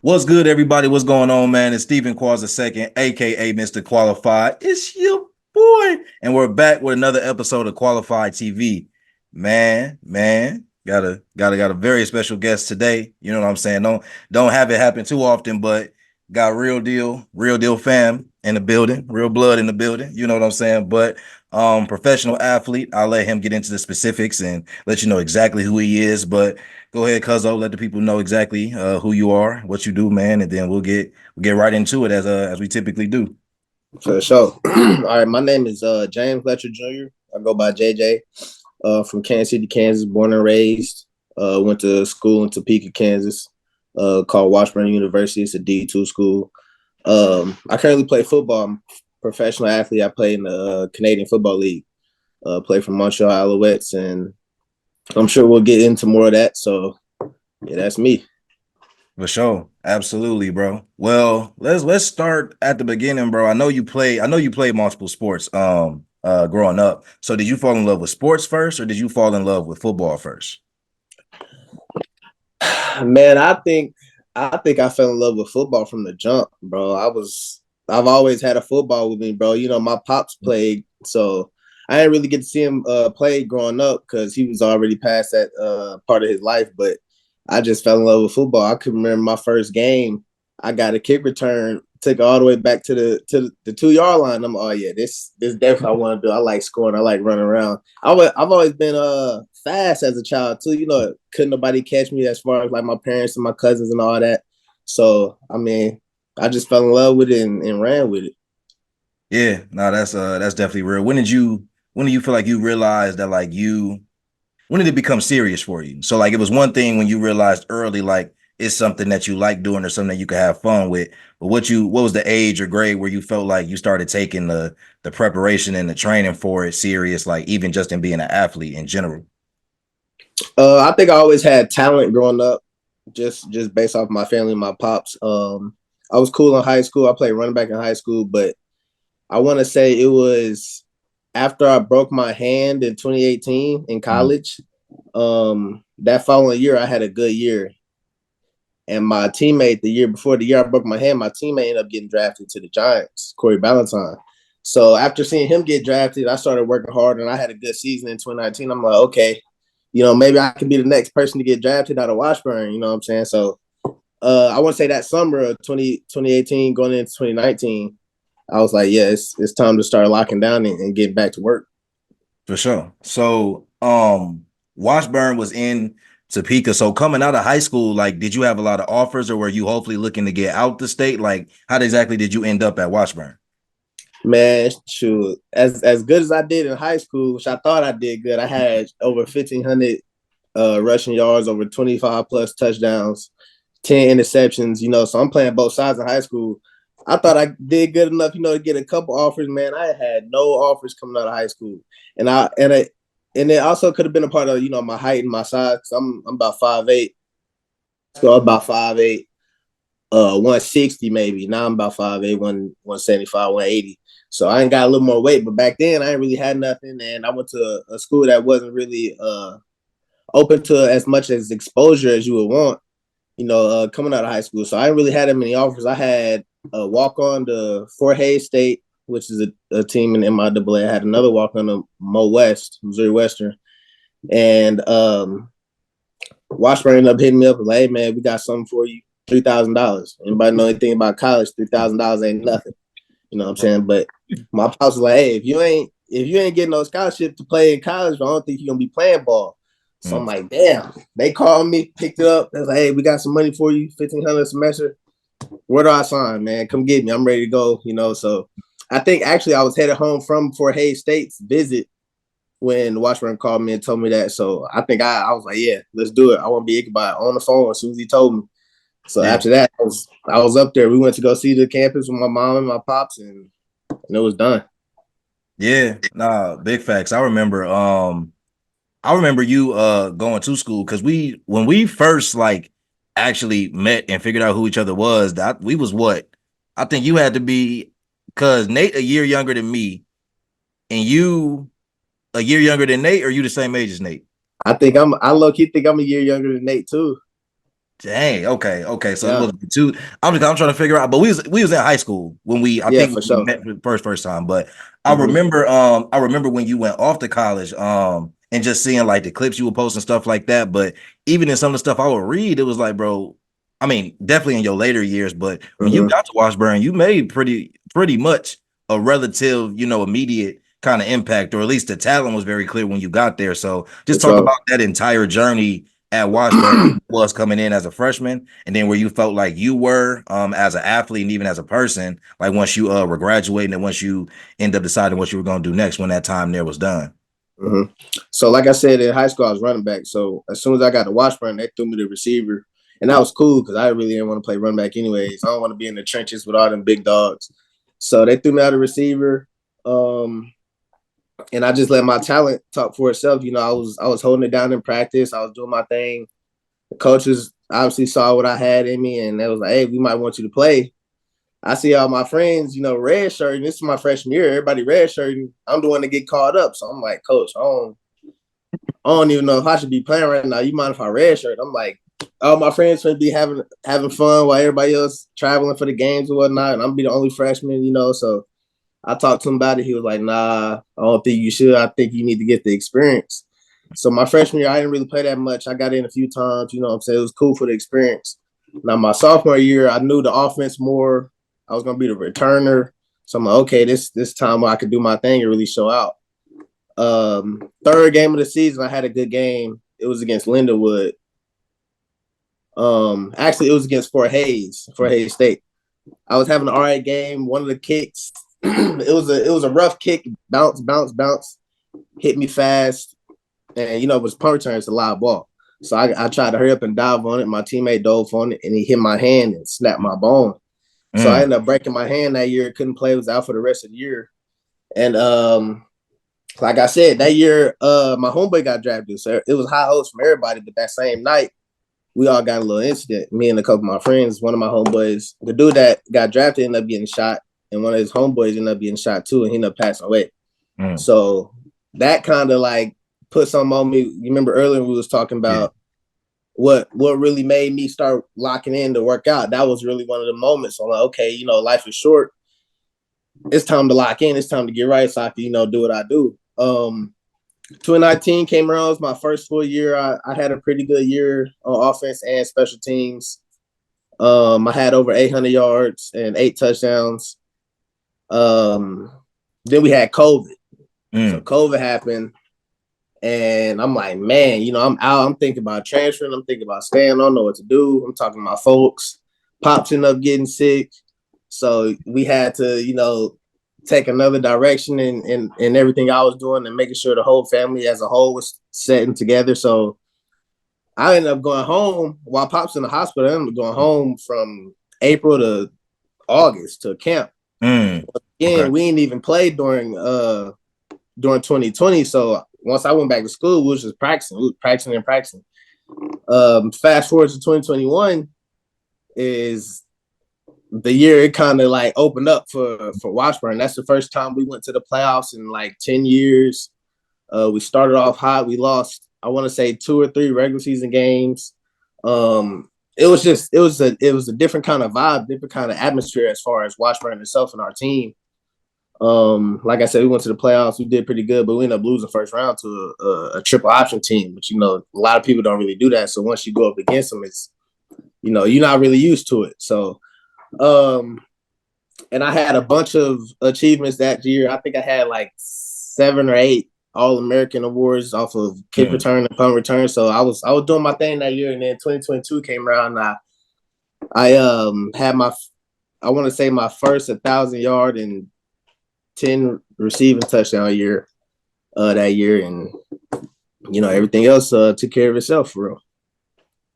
What's good, everybody? What's going on, man? It's Stephen Qualls II, aka Mr. Qualified. It's your boy, and we're back with another episode of Qualified TV. Man, got a very special guest today. You know what I'm saying? Don't have it happen too often, but got real deal fam in the building, real blood in the building. You know what I'm saying? But professional athlete. I'll let him get into the specifics and let you know exactly who he is, but. Go ahead, Cuzzo. Let the people know exactly who you are, what you do, man, and then we'll get right into it as we typically do. For sure. All right, my name is James Letcher Jr. I go by JJ. From Kansas City, Kansas, born and raised. Went to school in Topeka, Kansas, called Washburn University. It's a D2 school. I currently play football. I'm a professional athlete. I play in the Canadian Football League. Play for Montreal Alouettes, and I'm sure we'll get into more of that. So, yeah, that's me. For sure, absolutely, bro. Well, let's start at the beginning, bro. I know you played multiple sports growing up. So did you fall in love with sports first, or did you fall in love with football first? Man, I think I fell in love with football from the jump, bro. I've always had a football with me, bro. You know, my pops played, so I didn't really get to see him play growing up because he was already past that part of his life. But I just fell in love with football. I can remember my first game. I got a kick return, took it all the way back to the 2 yard line. I'm oh yeah, this definitely I want to do. I like scoring. I like running around. I've always been fast as a child too. You know, couldn't nobody catch me as far as like my parents and my cousins and all that. So I mean, I just fell in love with it and ran with it. Yeah, no, that's definitely real. When do you feel like you realized that when did it become serious for you? So like it was one thing when you realized early like it's something that you like doing or something that you could have fun with. But what was the age or grade where you felt like you started taking the preparation and the training for it serious, like even just in being an athlete in general? I think I always had talent growing up, just based off my family and my pops. I was cool in high school. I played running back in high school, but I want to say it was after I broke my hand in 2018 in college. That following year, I had a good year. And my teammate, the year before, the year I broke my hand, my teammate ended up getting drafted to the Giants, Corey Ballantyne. So after seeing him get drafted, I started working hard and I had a good season in 2019. I'm like, okay, maybe I can be the next person to get drafted out of Washburn. You know what I'm saying? So I want to say that summer of 2018 going into 2019, I was like, yeah, it's time to start locking down and get back to work. For sure. So Washburn was in Topeka. So coming out of high school, like did you have a lot of offers or were you hopefully looking to get out the state? Like how exactly did you end up at Washburn? Man, shoot, as good as I did in high school, which I thought I did good, I had over 1,500 rushing yards, over 25 plus touchdowns, 10 interceptions. So I'm playing both sides in high school. I thought I did good enough, to get a couple offers. Man, I had no offers coming out of high school, and it also could have been a part of my height and my size. Cause I'm about 5'8", so I'm about 5'8", 160 maybe. Now I'm about 5'8", 175, 180. So I ain't got a little more weight, but back then I ain't really had nothing, and I went to a school that wasn't really open to as much as exposure as you would want, coming out of high school. So I didn't really had that many offers. I had a walk on to Fort Hays State, which is a team in MIAA. I had another walk on to Mo West, Missouri Western, and Washburn ended up hitting me up and like, hey man, we got something for you, $3,000. Anybody know anything about college? $3,000 ain't nothing. You know what I'm saying? But my pops was like, hey, if you ain't getting no scholarship to play in college, I don't think you're gonna be playing ball. So I'm like, damn. They called me, picked it up. They're like, hey, we got some money for you, 1,500 a semester. Where do I sign, man? Come get me. I'm ready to go. So I think actually I was headed home from Fort Hays State's visit when Washburn called me and told me that. So I think I was like, yeah, let's do it. I want to be Ichabod on the phone as soon as he told me. So after that, I was up there. We went to go see the campus with my mom and my pops, and it was done. Yeah, nah, big facts. I remember you going to school because when we first like actually met and figured out who each other was, that we was what? I think you had to be because Nate a year younger than me, and you a year younger than Nate, or you the same age as Nate? I low key think I'm a year younger than Nate too. Dang. Okay. So it Yeah, was two. I'm trying to figure out. But we was in high school when I yeah, think for we sure. met for the first time. But Hmm. I remember when you went off to college and just seeing like the clips you would post and stuff like that. But even in some of the stuff I would read, it was like, bro. I mean, definitely in your later years, but when you Hmm. got to Washburn, you made pretty much a relative, immediate kind of impact, or at least the talent was very clear when you got there. So For just talk sure. about that entire journey at Washburn was coming in as a freshman, and then where you felt like you were as an athlete and even as a person, like once you were graduating and once you end up deciding what you were going to do next when that time there was done. Hmm. So, like I said, in high school, I was running back. So, as soon as I got to Washburn, they threw me the receiver. And that was cool because I really didn't want to play running back anyways. I don't want to be in the trenches with all them big dogs. So, they threw me out a receiver. Um, and I just let my talent talk for itself. I was holding it down in practice. I was doing my thing. The coaches obviously saw what I had in me, and they was like, "Hey, we might want you to play." I see all my friends, red shirting. This is my freshman year. Everybody red shirting. I'm the one to get called up. So I'm like, Coach, I don't even know if I should be playing right now. You mind if I red shirt? I'm like, all my friends should be having fun while everybody else traveling for the games and whatnot, and I'm be the only freshman. So I talked to him about it. He was like, "Nah, I don't think you should. I think you need to get the experience." So my freshman year, I didn't really play that much. I got in a few times. You know what I'm saying? It was cool for the experience. Now my sophomore year, I knew the offense more. I was gonna be the returner. So I'm like, okay, this time where I could do my thing and really show out. Third game of the season, I had a good game. It was against Lindenwood. Actually, it was against Fort Hays State. I was having an all right game. One of the kicks, it was a rough kick, bounce, bounce, bounce, hit me fast, and it was punt return. It's a live ball, so I tried to hurry up and dive on it. My teammate dove on it, and he hit my hand and snapped my bone. So I Mm, ended up breaking my hand that year. Couldn't play. Was out for the rest of the year. And like I said, that year, my homeboy got drafted, so it was high hopes from everybody. But that same night, we all got a little incident. Me and a couple of my friends, one of my homeboys, the dude that got drafted ended up getting shot, and one of his homeboys ended up getting shot too, and he ended up passing away. mm, So that kind of like put something on me. You remember earlier we was talking yeah. about what really made me start locking in to work out. That was really one of the moments. I'm like, okay, life is short. It's time to lock in. It's time to get right so I can, do what I do. 2019 came around. It was my first full year. I had a pretty good year on offense and special teams. I had over 800 yards and 8 touchdowns. Um, then we had COVID. So Mm, COVID happened, and I'm like, man, I'm out. I'm thinking about transferring. I'm thinking about staying. I don't know what to do. I'm talking to my folks. Pops ended up getting sick, so we had to, take another direction in everything I was doing and making sure the whole family as a whole was setting together. So I ended up going home while Pops in the hospital. I ended up going home from April to August to camp. mm. Okay. Again, we didn't even play during 2020. So once I went back to school, we was just practicing. We was practicing and practicing. Fast forward to 2021 is the year it kind of like opened up for Washburn. That's the first time we went to the playoffs in like 10 years. We started off hot. We lost, I want to say, 2 or 3 regular season games. It was a different kind of vibe, different kind of atmosphere as far as Washburn itself and our team. Like I said, we went to the playoffs. We did pretty good, but we ended up losing first round to a triple option team. But a lot of people don't really do that. So once you go up against them, it's you're not really used to it. So um, and I had a bunch of achievements that year. I think I had like 7 or 8 All American awards off of kick Mm. return and punt return. So I was doing my thing that year, and then 2022 came around. And I had I want to say my first 1,000 yard and 10 receiving touchdown year that year, and everything else took care of itself for real.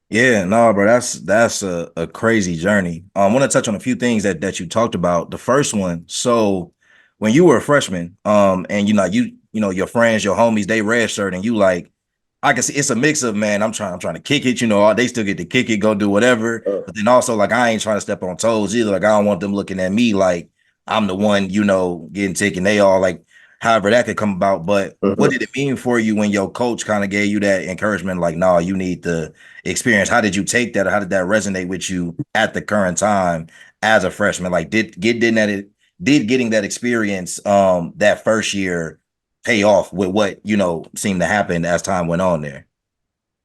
Yeah, no, bro, that's a crazy journey. I want to touch on a few things that you talked about. The first one, so when you were a freshman, and your friends, your homies, they redshirt, and you like, I can see it's a mix of, man, I'm trying to kick it, they still get to kick it, go do whatever, Uh, but then also like I ain't trying to step on toes either. Like I don't want them looking at me like I'm the one, getting taken. They all like however that could come about. But what Mhm. did it mean for you when your coach kind of gave you that encouragement, like, no, you need the experience? How did you take that, or how did that resonate with you at the current time as a freshman? Like, did getting that experience that first year pay off with what seemed to happen as time went on there?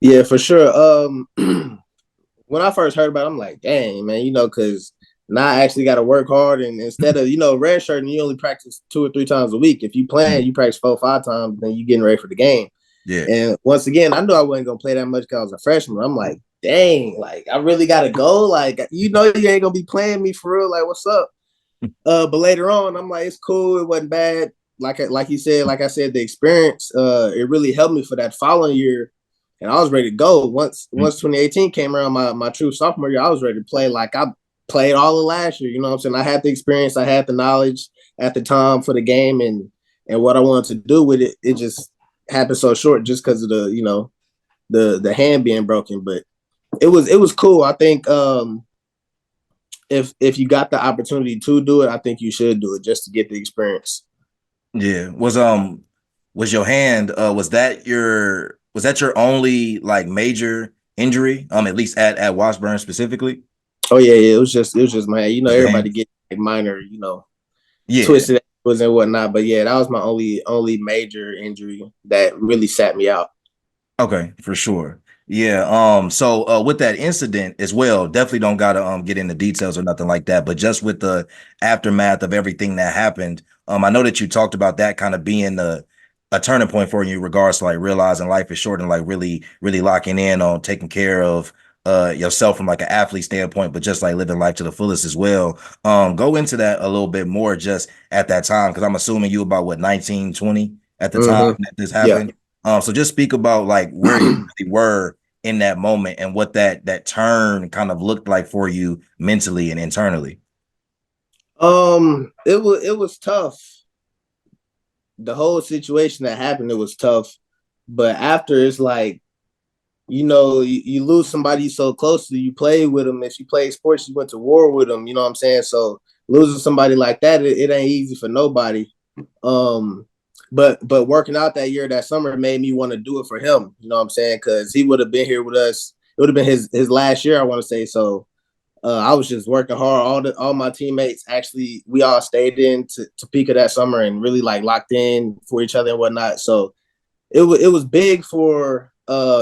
Yeah, for sure. When I first heard about it, I'm like, dang, man, because now I actually got to work hard. And instead of, red shirt, and you only practice 2 or 3 times a week. If you playing, you practice 4 or 5 times, then you getting ready for the game. Yeah. And once again, I knew I wasn't going to play that much because I was a freshman. I'm like, dang, like, I really got to go. Like, you ain't going to be playing me for real. Like, what's up? But later on, I'm like, it's cool. It wasn't bad. Like you said, like I said, the experience, it really helped me for that following year. And I was ready to go. Once 2018 came around, my true sophomore year, I was ready to play like I played all of last year. You know what I'm saying? I had the experience, I had the knowledge at the time for the game, and what I wanted to do with it. It just happened so short just because of the hand being broken. But it was cool. I think if you got the opportunity to do it, I think you should do it just to get the experience. Yeah. Was your hand was that your only like major injury? At least at Washburn specifically? Oh yeah, it was just man. Was the Everybody hand? get like minor, Yeah. twisted ankles and whatnot. But yeah, that was my only major injury that really sat me out. Okay, for sure. Yeah. So with that incident as well, definitely don't gotta get into details or nothing like that, but just with the aftermath of everything that happened, I know that you talked about that kind of being a turning point for you in regards to like realizing life is short and like really, really locking in on taking care of yourself from like an athlete standpoint, but just like living life to the fullest as well. Go into that a little bit more just at that time, because I'm assuming you about what, 19, 20 at the time Mm-hmm. that this Yeah. happened. So just speak about like where you really were in that moment and what that turn kind of looked like for you mentally and internally. It was tough. The whole situation that happened, it was tough. But after, it's like, you lose somebody so close to you, play with them. If you play sports, you went to war with them. You know what I'm saying? So losing somebody like that, it ain't easy for nobody. Um, but working out that year, that summer, made me want to do it for him. You know what I'm saying? Because he would have been here with us. It would have been his last year, I want to say. So I was just working hard. All my teammates, actually, we all stayed in to Topeka that summer and really like locked in for each other and whatnot. So it was big for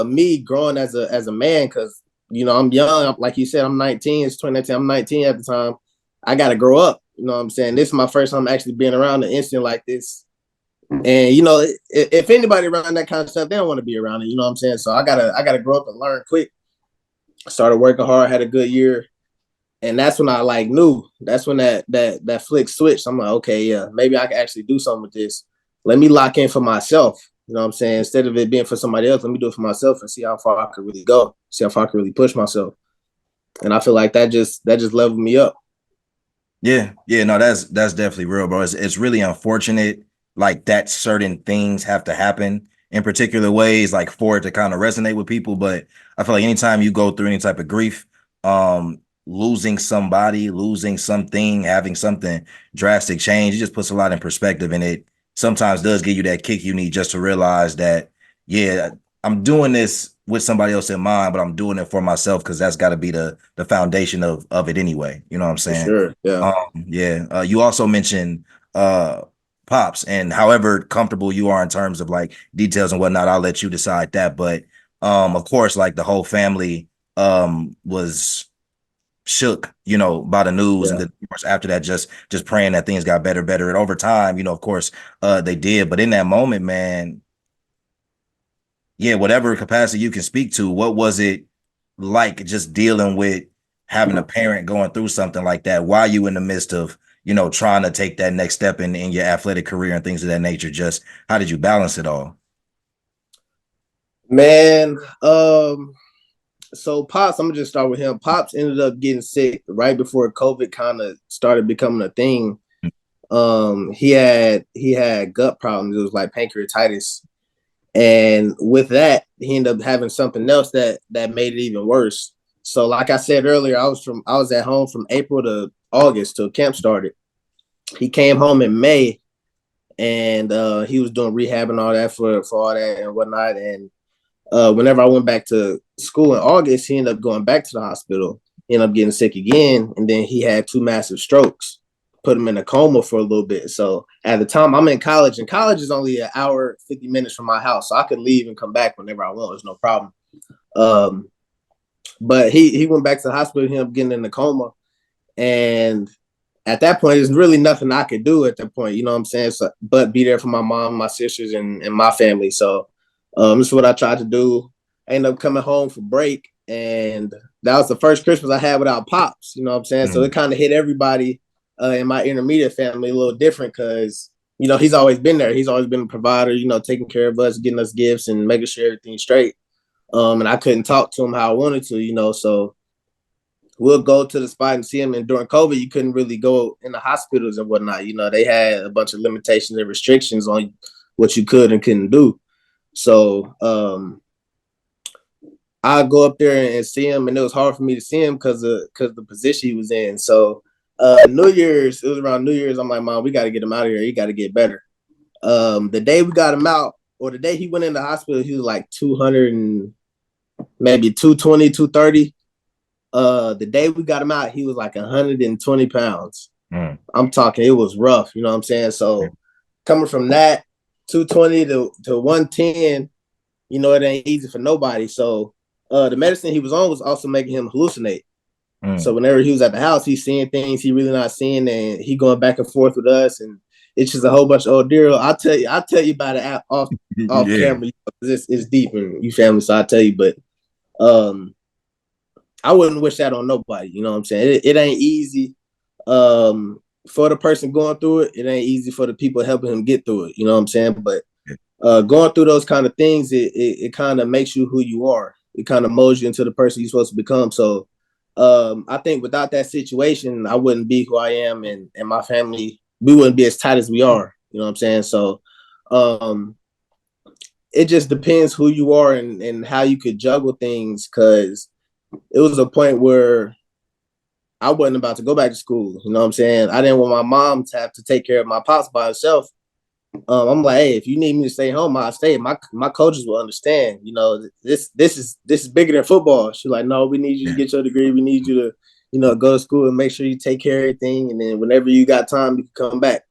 me growing as a man, because I'm young. Like you said, I'm 19. It's 2019. I'm 19 at the time. I got to grow up. You know what I'm saying? This is my first time actually being around an incident like this. And if anybody around that kind of stuff, they don't want to be around it. You know what I'm saying? So I gotta grow up and learn quick. Started working hard. Had a good year, and that's when I like knew. That's when that flick switched. I'm like, okay, yeah, maybe I can actually do something with this. Let me lock in for myself. You know what I'm saying? Instead of it being for somebody else, let me do it for myself and see how far I could really go. See how far I could really push myself. And I feel like that just leveled me up. Yeah, yeah, no, that's definitely real, bro. It's really unfortunate, like that certain things have to happen in particular ways, like for it to kind of resonate with people. But I feel like anytime you go through any type of grief, losing somebody, losing something, having something drastic change, it just puts a lot in perspective, and it sometimes does give you that kick you need just to realize that, yeah, I'm doing this with somebody else in mind, but I'm doing it for myself because that's got to be the foundation of it anyway. You know what I'm For saying? sure. Yeah. Yeah. You also mentioned uh pops, and however comfortable you are in terms of like details and whatnot, I'll let you decide that. But of course, like the whole family was shook, by the news, and Yeah. then of course after that, just praying that things got better. And over time, of course, they did. But in that moment, man, yeah, whatever capacity you can speak to, what was it like just dealing with having a parent going through something like that while you in the midst of, trying to take that next step in your athletic career and things of that nature? Just how did you balance it all? Man, so Pops, I'm gonna just start with him. Pops ended up getting sick right before COVID kind of started becoming a thing. He had gut problems. It was like pancreatitis, and with that, he ended up having something else that made it even worse. So, like I said earlier, I was at home from April to August till camp started. He came home in May, and he was doing rehab and all that for all that and whatnot. And whenever I went back to school in August, he ended up going back to the hospital. He ended up getting sick again, and then he had 2 massive strokes, put him in a coma for a little bit. So at the time, I'm in college, and college is only an hour 50 minutes from my house, so I could leave and come back whenever I want. There's no problem. But he went back to the hospital, he ended up getting in the coma, and at that point, there's really nothing I could do at that point. You know what I'm saying? So, but be there for my mom, my sisters, and my family. So this is what I tried to do. I ended up coming home for break, and that was the first Christmas I had without pops. You know what I'm saying? So it kind of hit everybody in my intermediate family a little different because he's always been there. He's always been a provider. Taking care of us, getting us gifts, and making sure everything's straight. And I couldn't talk to him how I wanted to. So we'll go to the spot and see him. And during COVID, you couldn't really go in the hospitals and whatnot. They had a bunch of limitations and restrictions on what you could and couldn't do. So I go up there and see him, and it was hard for me to see him because the position he was in. So New Year's, it was around New Year's. I'm like, Mom, we got to get him out of here. He got to get better. The day we got him out, or the day he went in the hospital, he was like 200 and maybe 220, 230. The day we got him out, he was like 120 pounds. I'm talking, it was rough, you know what I'm saying? So coming from that 220 to 110, it ain't easy for nobody. So the medicine he was on was also making him hallucinate. So whenever he was at the house, he's seeing things he really not seeing, and he going back and forth with us, and it's just a whole bunch of old dear. I'll tell you about it off camera. It's deep in you family, so I'll tell you. But I wouldn't wish that on nobody. You know what I'm saying? It ain't easy for the person going through it. It ain't easy for the people helping him get through it. You know what I'm saying? But going through those kind of things, it kind of makes you who you are. It kind of molds you into the person you're supposed to become. So I think without that situation, I wouldn't be who I am, and my family, we wouldn't be as tight as we are. You know what I'm saying? So it just depends who you are and how you could juggle things, because it was a point where I wasn't about to go back to school. You know what I'm saying? I didn't want my mom to have to take care of my pops by herself. I'm like, hey, if you need me to stay home, I'll stay. My coaches will understand. This is bigger than football. She's like, no, we need you to get your degree. We need you to, go to school and make sure you take care of everything. And then whenever you got time, you can come back.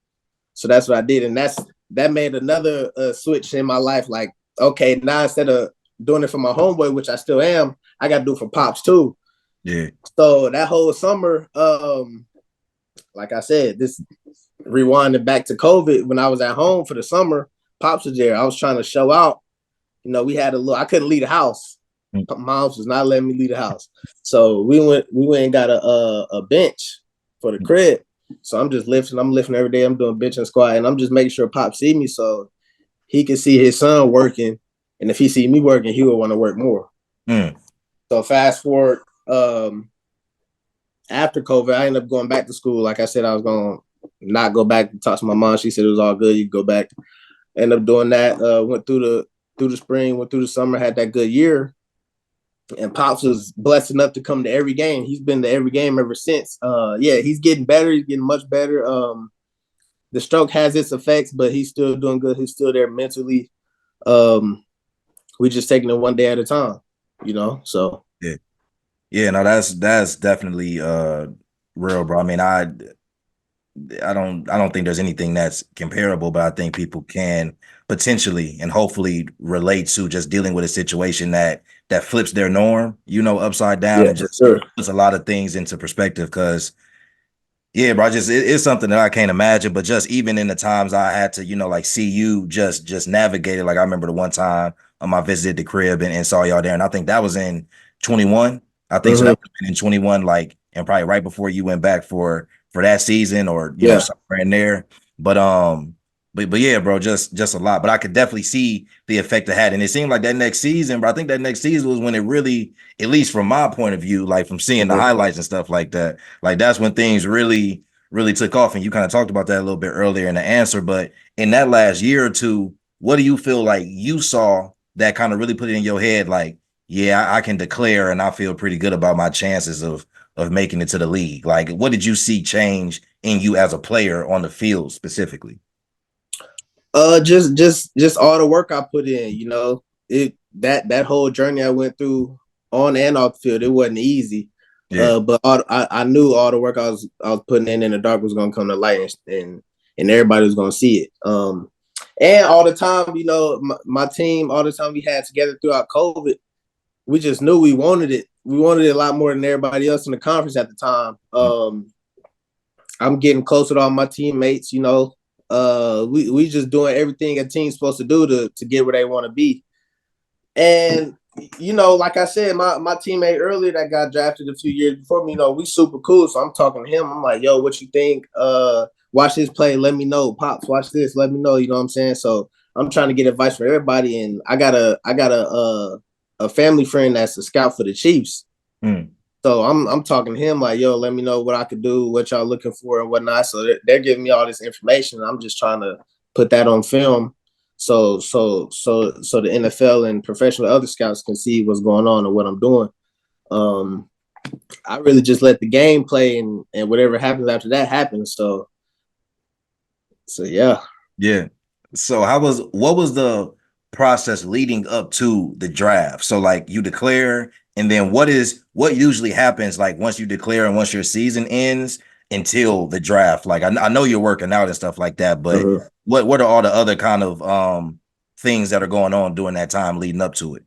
So that's what I did. And that made another switch in my life. Like, okay, now instead of doing it for my homeboy, which I still am, I got to do it for pops too. Yeah. So that whole summer, like I said, this rewinding back to COVID, when I was at home for the summer, pops was there. I was trying to show out. We had I couldn't leave the house. Moms was not letting me leave the house. So we went and got a bench for the crib. So I'm lifting every day. I'm doing bench and squat, and I'm just making sure Pop see me so he can see his son working. And if he see me working, he would want to work more. So fast forward, after COVID, I ended up going back to school. Like I said, I was going to not go back and talk to my mom. She said it was all good. You go back. Ended up doing that. Went through the spring, went through the summer, had that good year. And Pops was blessed enough to come to every game. He's been to every game ever since. He's getting better. He's getting much better. The stroke has its effects, but he's still doing good. He's still there mentally. We just taking it one day at a time, so. Yeah, no, that's definitely real, bro. I mean, I don't think there's anything that's comparable, but I think people can potentially and hopefully relate to just dealing with a situation that flips their norm, upside down, and just puts a lot of things into perspective. Because yeah, bro, it's something that I can't imagine. But just even in the times I had to, like see you just navigate it. Like I remember the one time I visited the crib and saw y'all there, and I think that was in 21. I think so. That would have been in 21, like, and probably right before you went back for that season, or somewhere in there. But yeah, bro, just a lot. But I could definitely see the effect it had, and it seemed like that next season. But I think that next season was when it really, at least from my point of view, like from seeing the highlights and stuff like that, like that's when things really took off. And you kind of talked about that a little bit earlier in the answer. But in that last year or two, what do you feel like you saw that kind of really put it in your head, like, yeah, I can declare and I feel pretty good about my chances of making it to the league? Like, what did you see change in you as a player on the field specifically? Just all the work I put in. You know, that whole journey I went through on and off the field, it wasn't easy. Yeah. But I knew all the work I was putting in the dark was gonna come to light, and everybody was gonna see it. And all the time, you know, my team, all the time we had together throughout COVID, we just knew we wanted it. We wanted it a lot more than everybody else in the conference at the time. I'm getting closer to all my teammates, you know. We just doing everything a team's supposed to do to get where they want to be. And you know, like I said, my teammate earlier that got drafted a few years before me, you know, we super cool. So I'm talking to him. I'm like, yo, what you think? Watch this play. Let me know. Pops, watch this. Let me know. You know what I'm saying? So I'm trying to get advice from everybody. And I got a family friend that's a scout for the Chiefs. Mm. So I'm talking to him like, yo, let me know what I could do, what y'all looking for and whatnot. So they're giving me all this information. I'm just trying to put that on film so the NFL and professional other scouts can see what's going on and what I'm doing. I really just let the game play and whatever happens after that happens. So yeah. Yeah. So what was the process leading up to the draft? So like you declare, and then what usually happens like once you declare and once your season ends until the draft? Like I know you're working out and stuff like that, but what are all the other kind of things that are going on during that time leading up to it?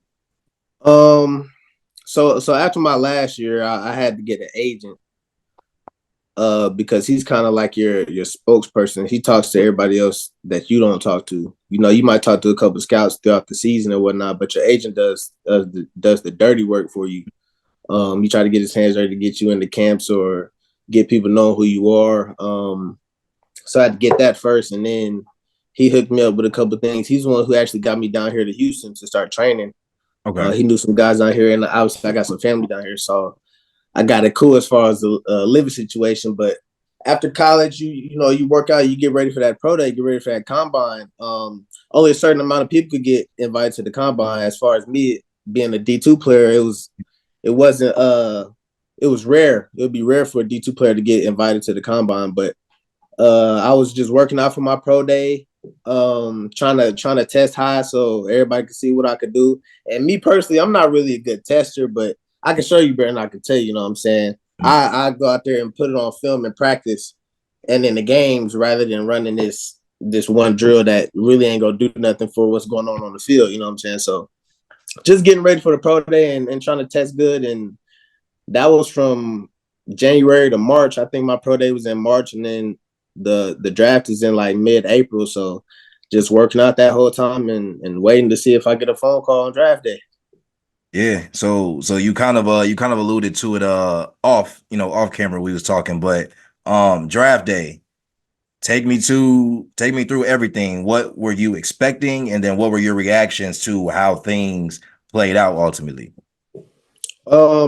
So after my last year, I had to get an agent. Because he's kind of like your spokesperson. He talks to everybody else that you don't talk to. You know, you might talk to a couple of scouts throughout the season and whatnot, but your agent does the dirty work for you. You try to get his hands ready to get you into camps or get people know who you are. So I had to get that first, and then he hooked me up with a couple of things. He's the one who actually got me down here to Houston to start training. Okay. He knew some guys down here, and obviously I got some family down here, so I got it cool as far as the living situation. But after college, you know, you work out, you get ready for that pro day, get ready for that combine. Only a certain amount of people could get invited to the combine. As far as me being a D2 player, it was rare. It would be rare for a D2 player to get invited to the combine. But I was just working out for my pro day, trying to test high so everybody could see what I could do. And me personally, I'm not really a good tester, but I can show you better than I can tell you, you know what I'm saying? I go out there and put it on film and practice and in the games rather than running this one drill that really ain't gonna do nothing for what's going on the field, you know what I'm saying? So just getting ready for the pro day and trying to test good. And that was from January to March. I think my pro day was in March, and then the draft is in like mid-April. So just working out that whole time and waiting to see if I get a phone call on draft day. Yeah, so you kind of alluded to it off camera we was talking, but draft day, take me through everything. What were you expecting, and then what were your reactions to how things played out ultimately? I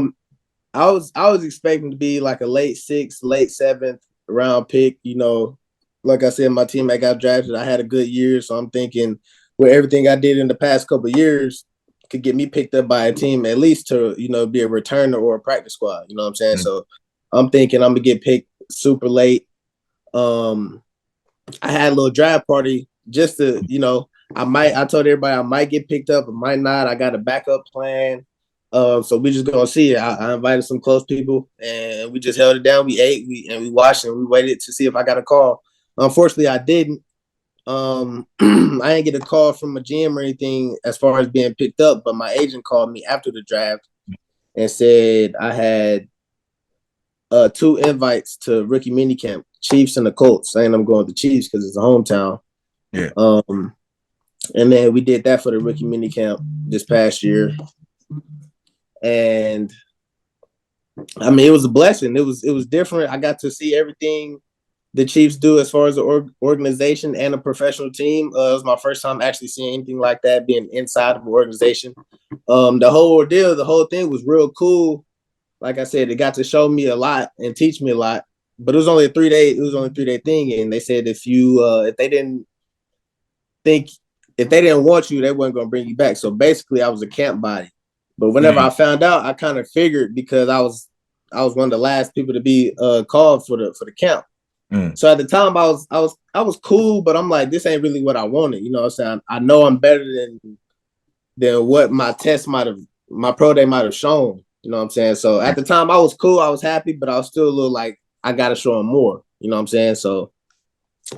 was expecting to be like a late 6th, late 7th round pick. You know, like I said, my teammate got drafted. I had a good year, so I'm thinking with everything I did in the past couple of years could get me picked up by a team at least to, you know, be a returner or a practice squad. You know what I'm saying? So I'm thinking I'm gonna get picked super late. I had a little draft party just to, you know, I told everybody I might get picked up, I might not. I got a backup plan. So we just gonna see. I invited some close people and we just held it down. We ate, we watched, and we waited to see if I got a call. Unfortunately, I didn't. I didn't get a call from a GM or anything as far as being picked up, but my agent called me after the draft and said I had 2 invites to rookie minicamp, Chiefs and the Colts, saying I'm going to the Chiefs because it's a hometown. Yeah. And then we did that for the rookie minicamp this past year. And I mean, it was a blessing. It was different. I got to see everything the Chiefs do as far as the organization and a professional team. It was my first time actually seeing anything like that, being inside of an organization. The whole ordeal, the whole thing was real cool. Like I said, it got to show me a lot and teach me a lot. But it was only a 3-day thing. And they said if they didn't want you, they weren't gonna bring you back. So basically I was a camp body. But whenever I found out, I kind of figured because I was one of the last people to be called for the camp. Mm. So at the time I was cool, but I'm like, this ain't really what I wanted. You know what I'm saying? I know I'm better than what my pro day might have shown. You know what I'm saying? So at the time I was cool, I was happy, but I was still a little like, I gotta show him more. You know what I'm saying? So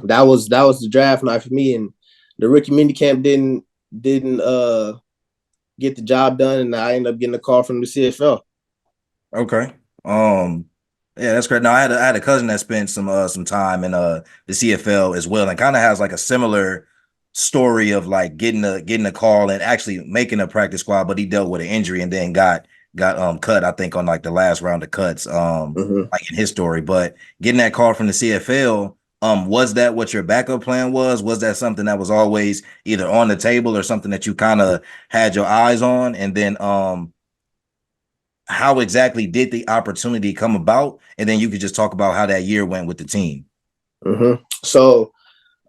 that was the draft night for me, and the rookie mini camp didn't get the job done, and I ended up getting a call from the CFL. Okay. Yeah, that's great. Now I had a cousin that spent some time in the CFL as well, and kind of has like a similar story of like getting a call and actually making a practice squad, but he dealt with an injury and then got cut, I think, on like the last round of cuts, like in his story. But getting that call from the CFL, was that what your backup plan was? Was that something that was always either on the table or something that you kind of had your eyes on? And then how exactly did the opportunity come about? And then you could just talk about how that year went with the team. So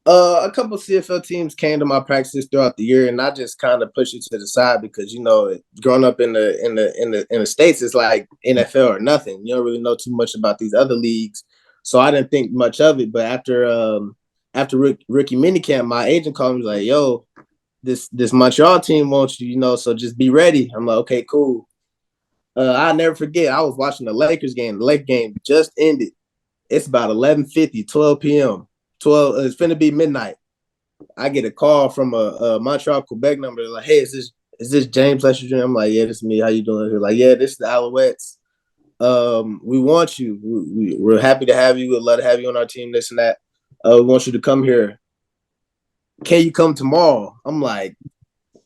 a couple of CFL teams came to my practices throughout the year, and I just kind of pushed it to the side because, you know, growing up in the States, it's like NFL or nothing. You don't really know too much about these other leagues, so I didn't think much of it. But after rookie minicamp, my agent called me like, "Yo, this Montreal team wants you, you know, so just be ready." I'm like, "Okay, cool." I'll never forget. I was watching the Lakers game. The Lakers game just ended. It's about 11:50, 12 p.m. 12. It's finna be midnight. I get a call from a Montreal, Quebec number. Like, hey, is this James Letcher Jr? I'm like, yeah, this is me. How you doing? They're like, yeah, this is the Alouettes. We want you. We're happy to have you. We'd love to have you on our team. This and that. We want you to come here. Can you come tomorrow? I'm like,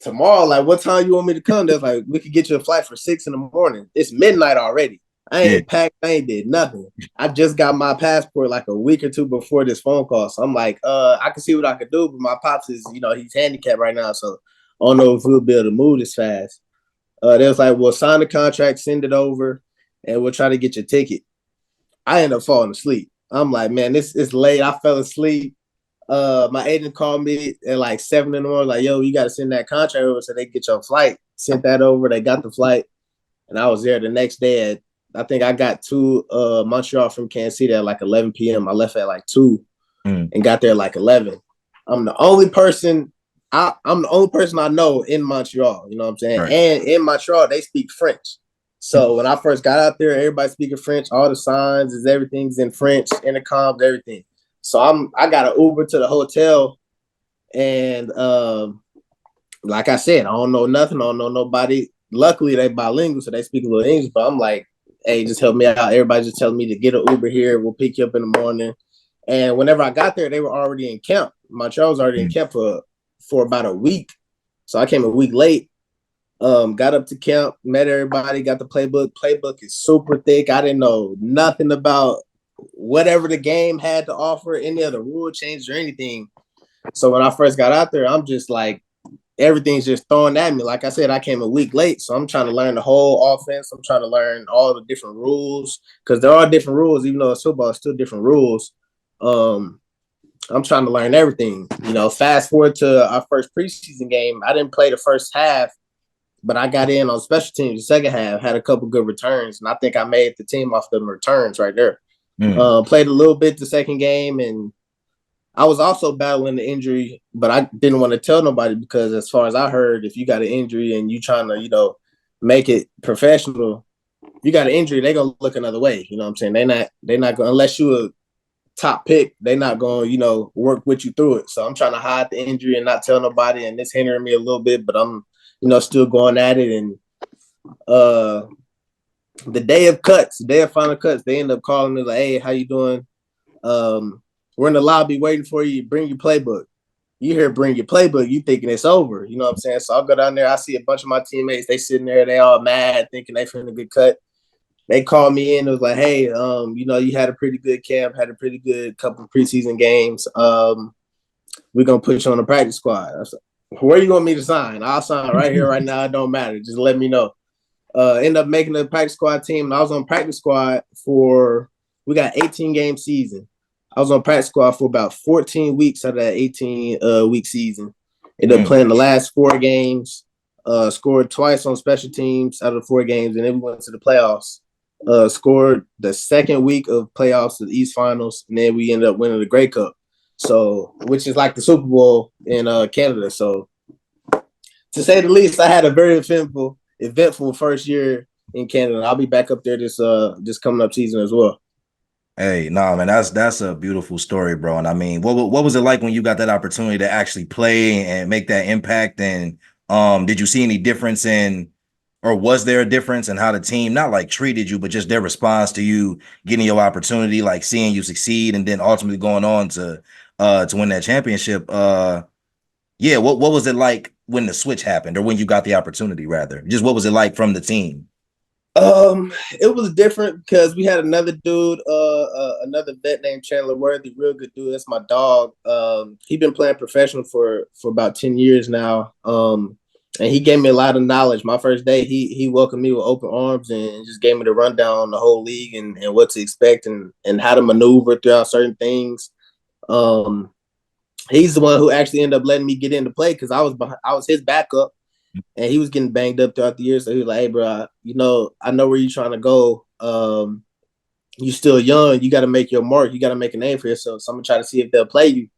tomorrow? Like, what time you want me to come? They're like, we could get you a flight for 6 a.m. It's midnight already. I ain't packed. I ain't did nothing. I just got my passport like a week or two before this phone call. So I'm like, I can see what I could do, but my pops is, you know, he's handicapped right now, so I don't know if we'll be able to move this fast. They was like, well, sign the contract, send it over, and we'll try to get your ticket. I ended up falling asleep. I'm like, man, this is late. I fell asleep. My agent called me at like 7 in the morning, like, yo, you got to send that contract over so they get your flight. Sent that over. They got the flight, and I was there the next day at, I think I got to Montreal from Kansas City at like 11 p.m. I left at like 2 and got there at like 11. I'm the only person I know in Montreal, you know what I'm saying? Right. And in Montreal, they speak French. So when I first got out there, everybody speaking French, all the signs is everything's in French, intercoms, everything. So I got an Uber to the hotel, and like I said, I don't know nothing, I don't know nobody. Luckily, they bilingual, so they speak a little English, but I'm like, hey, just help me out. Everybody just telling me to get an Uber here. We'll pick you up in the morning. And whenever I got there, they were already in camp. Montreal was already in camp for about a week. So I came a week late. Got up to camp, met everybody, got the playbook. Playbook is super thick. I didn't know nothing about whatever the game had to offer, any of the rule changes or anything. So when I first got out there, I'm just like, everything's just thrown at me. Like I said, I came a week late, so I'm trying to learn the whole offense. I'm trying to learn all the different rules because there are different rules, even though it's football, it's still different rules. I'm trying to learn everything. You know, fast forward to our first preseason game. I didn't play the first half, but I got in on special teams the second half, had a couple good returns, and I think I made the team off the returns right there. Played a little bit the second game, and I was also battling the injury, but I didn't want to tell nobody because as far as I heard, if you got an injury and you trying to, you know, make it professional, you got an injury, they're going to look another way. You know what I'm saying? They're not going, unless you a top pick, they're not going to, you know, work with you through it. So I'm trying to hide the injury and not tell nobody. And it's hindering me a little bit, but I'm, you know, still going at it. And the day of final cuts, they end up calling me like, hey, how you doing? We're in the lobby waiting for you. Bring your playbook. You hear bring your playbook, you thinking it's over. You know what I'm saying? So I'll go down there. I see a bunch of my teammates. They sitting there. They all mad, thinking they finna get cut. They called me in. It was like, hey, you know, you had a pretty good camp, had a pretty good couple of preseason games. We're going to put you on the practice squad. I said, where you want me to sign? I'll sign right here, right now. It don't matter. Just let me know. End up making the practice squad team. And I was on practice squad we got 18-game season. I was on practice squad for about 14 weeks out of that 18-week season. Ended up playing the last 4 games, scored twice on special teams out of the 4 games, and then we went to the playoffs. scored the second week of playoffs of the East Finals, and then we ended up winning the Grey Cup. So, which is like the Super Bowl in Canada. So, to say the least, I had a very eventful first year in Canada. I'll be back up there this coming up season as well. Hey, nah, man, that's a beautiful story, bro. And I mean, what was it like when you got that opportunity to actually play and make that impact? And did you see any difference in, or was there a difference in how the team not like treated you, but just their response to you getting your opportunity, like seeing you succeed and then ultimately going on to win that championship? Yeah, what was it like when the switch happened, or when you got the opportunity, rather? Just what was it like from the team? It was different because we had another dude, another vet named Chandler Worthy, real good dude. That's my dog. He been playing professional for about 10 years now. And he gave me a lot of knowledge. My first day, he welcomed me with open arms and just gave me the rundown on the whole league and what to expect and how to maneuver throughout certain things. Um, he's the one who actually ended up letting me get into play because I was his backup and he was getting banged up throughout the year. So he was like, "Hey, bro, I know where you're trying to go. You still young. You got to make your mark. You got to make a name for yourself. So I'm gonna try to see if they'll play you."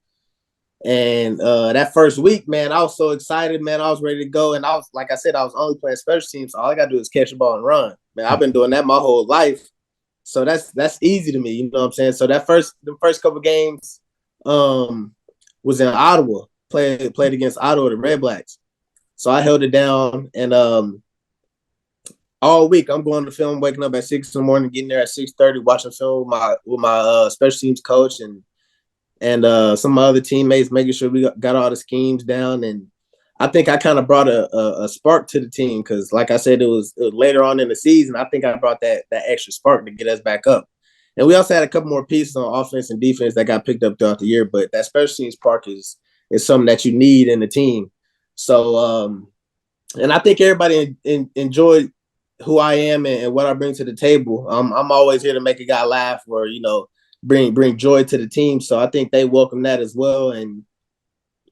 And that first week, man, I was so excited, man. I was ready to go, and I was like I said, I was only playing special teams. So all I got to do is catch the ball and run. Man, I've been doing that my whole life, so that's easy to me. You know what I'm saying? So the first couple games, was in Ottawa. Played against Ottawa, the Red Blacks. So I held it down, and all week I'm going to film, waking up at 6 in the morning, getting there at 6:30, watching film with my special teams coach and some of my other teammates, making sure we got all the schemes down. And I think I kind of brought a spark to the team because, like I said, it was later on in the season. I think I brought that extra spark to get us back up. And we also had a couple more pieces on offense and defense that got picked up throughout the year. But that special teams spark is something that you need in the team. So, and I think everybody enjoyed who I am and what I bring to the table. I'm always here to make a guy laugh or bring joy to the team. So I think they welcome that as well, and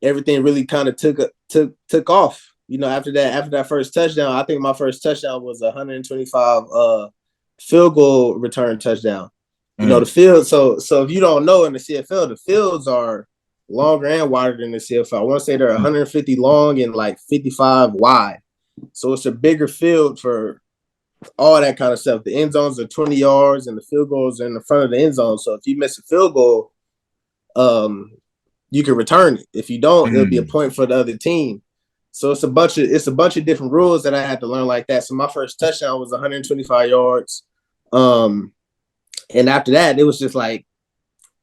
everything really kind of took off. After that first touchdown, I think my first touchdown was a 125 field goal return touchdown. The field. So if you don't know, in the CFL, the fields are longer and wider than the CFL. I want to say they're 150 long and like 55 wide. So it's a bigger field for all that kind of stuff. The end zones are 20 yards and the field goals are in the front of the end zone. So if you miss a field goal, you can return it. If you don't, it'll be a point for the other team. So it's a bunch of different rules that I had to learn like that. So my first touchdown was 125 yards. And after that, it was just like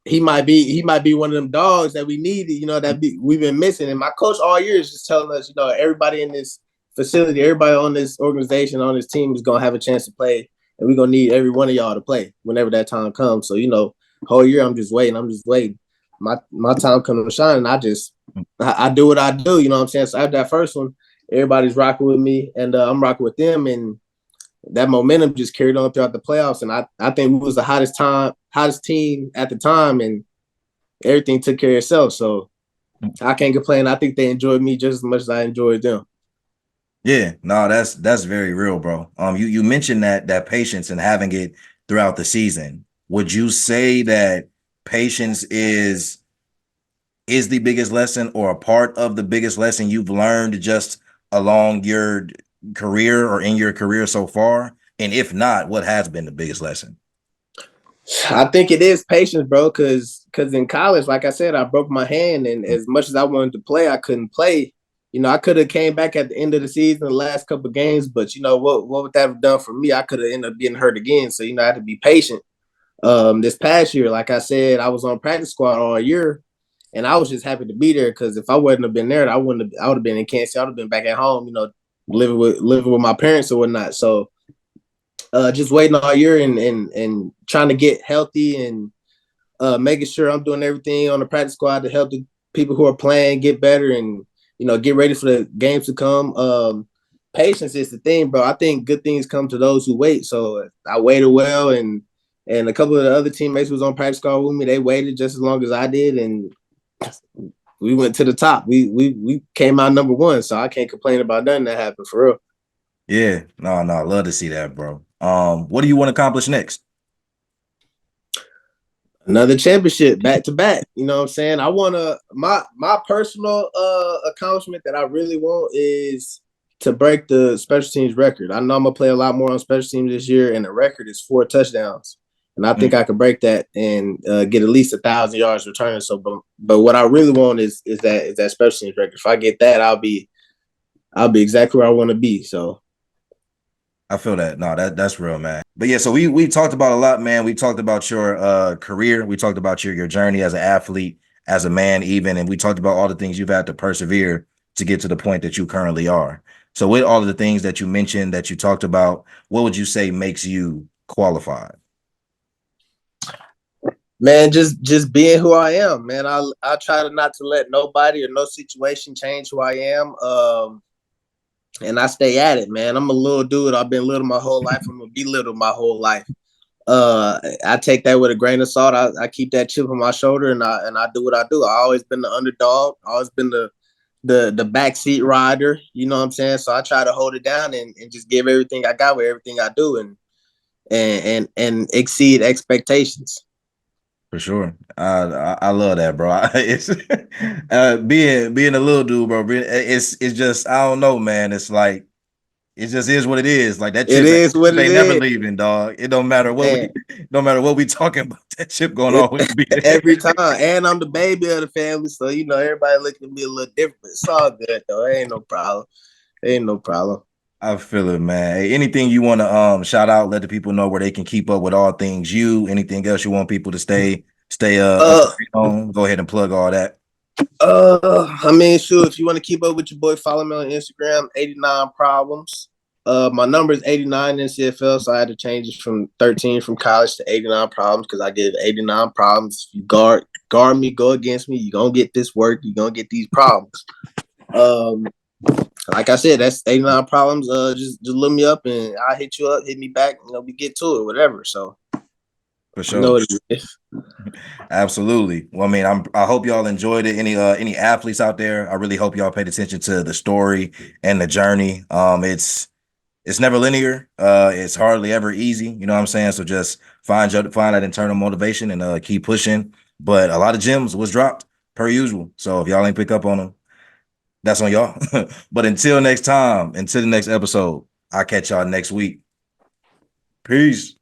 he might be one of them dogs that we needed, we've been missing. And my coach all year is just telling us, everybody in this facility, everybody on this organization, on this team is gonna have a chance to play, and we're gonna need every one of y'all to play whenever that time comes. So, whole year I'm just waiting. My time comes to shine, and I do what I do, you know what I'm saying? So after that first one, everybody's rocking with me, and I'm rocking with them, and that momentum just carried on throughout the playoffs. And I think we was the hottest team at the time, and everything took care of itself. So I can't complain. I think they enjoyed me just as much as I enjoyed them. Yeah, no, that's very real, bro. You mentioned that patience and having it throughout the season. Would you say that patience is the biggest lesson, or a part of the biggest lesson you've learned just along your career or in your career so far? And if not, what has been the biggest lesson? I think it is patience, bro. Because in college, like I said, I broke my hand, and as much as I wanted to play, I couldn't play. I could have came back at the end of the season, the last couple of games, but what would that have done for me? I could have ended up getting hurt again. So I had to be patient. This past year, like I said, I was on practice squad all year, and I was just happy to be there because if I wouldn't have been there, I would have been in Kansas. I would have been back at home, living with my parents or whatnot. So just waiting all year and trying to get healthy and making sure I'm doing everything on the practice squad to help the people who are playing get better and get ready for the games to come. Patience is the thing, bro. I think good things come to those who wait. So I waited well, and a couple of the other teammates who was on practice squad with me, they waited just as long as I did, and we went to the top. We came out number one, so I can't complain about nothing that happened for real. Yeah, no, I love to see that, bro. What do you want to accomplish next? Another championship back to back. You know what I'm saying? I want to my personal accomplishment that I really want is to break the special teams record. I know I'm gonna play a lot more on special teams this year, and the record is 4 touchdowns. And I think I could break that and get at least 1,000 yards returning. So, but what I really want is that special teams record. If I get that, I'll be exactly where I want to be. So I feel that. No, that's real, man. But yeah, so we talked about a lot, man. We talked about your career. We talked about your journey as an athlete, as a man, even, and we talked about all the things you've had to persevere to get to the point that you currently are. So with all of the things that you mentioned, that you talked about, what would you say makes you qualified? man, just being who I am, man. I try to not to let nobody or no situation change who I am. And I stay at it, man. I'm a little dude. I've been little my whole life. I'm gonna be little my whole life. I take that with a grain of salt. I keep that chip on my shoulder, and I do what I do. I always been the underdog. Always been the backseat rider. You know what I'm saying? So I try to hold it down and just give everything I got with everything I do, and exceed expectations. For sure. I love that, bro. It's being a little dude, bro. It's just, I don't know, man. It's like it just is what it is. Like that It chip, is what it ain't never is, leaving, dog. It don't matter what man. we no matter what we talking about. That chip gonna always be there. Every time. And I'm the baby of the family, so everybody looking at me a little different. It's all good though. It ain't no problem. Ain't no problem. I feel it, man. Hey, anything you want to shout out, let the people know where they can keep up with all things you, anything else you want people to stay up to date on, go ahead and plug all that. I mean, sure, if you want to keep up with your boy, follow me on Instagram, 89 Problems. My number is 89 in CFL, so I had to change it from 13 from college to 89 Problems because I get 89 problems. If you guard me, go against me, you're gonna get this work, you're gonna get these problems. Like I said, that's 89 Problems. Just look me up and I'll hit you up, hit me back, we get to it, whatever. So For you know sure. what it is. Absolutely. Well, I mean, I hope y'all enjoyed it. Any athletes out there, I really hope y'all paid attention to the story and the journey. It's never linear. It's hardly ever easy. You know what I'm saying? So just find that internal motivation and keep pushing. But a lot of gems was dropped per usual. So if y'all ain't pick up on them, that's on y'all. But until next time, until the next episode, I'll catch y'all next week. Peace.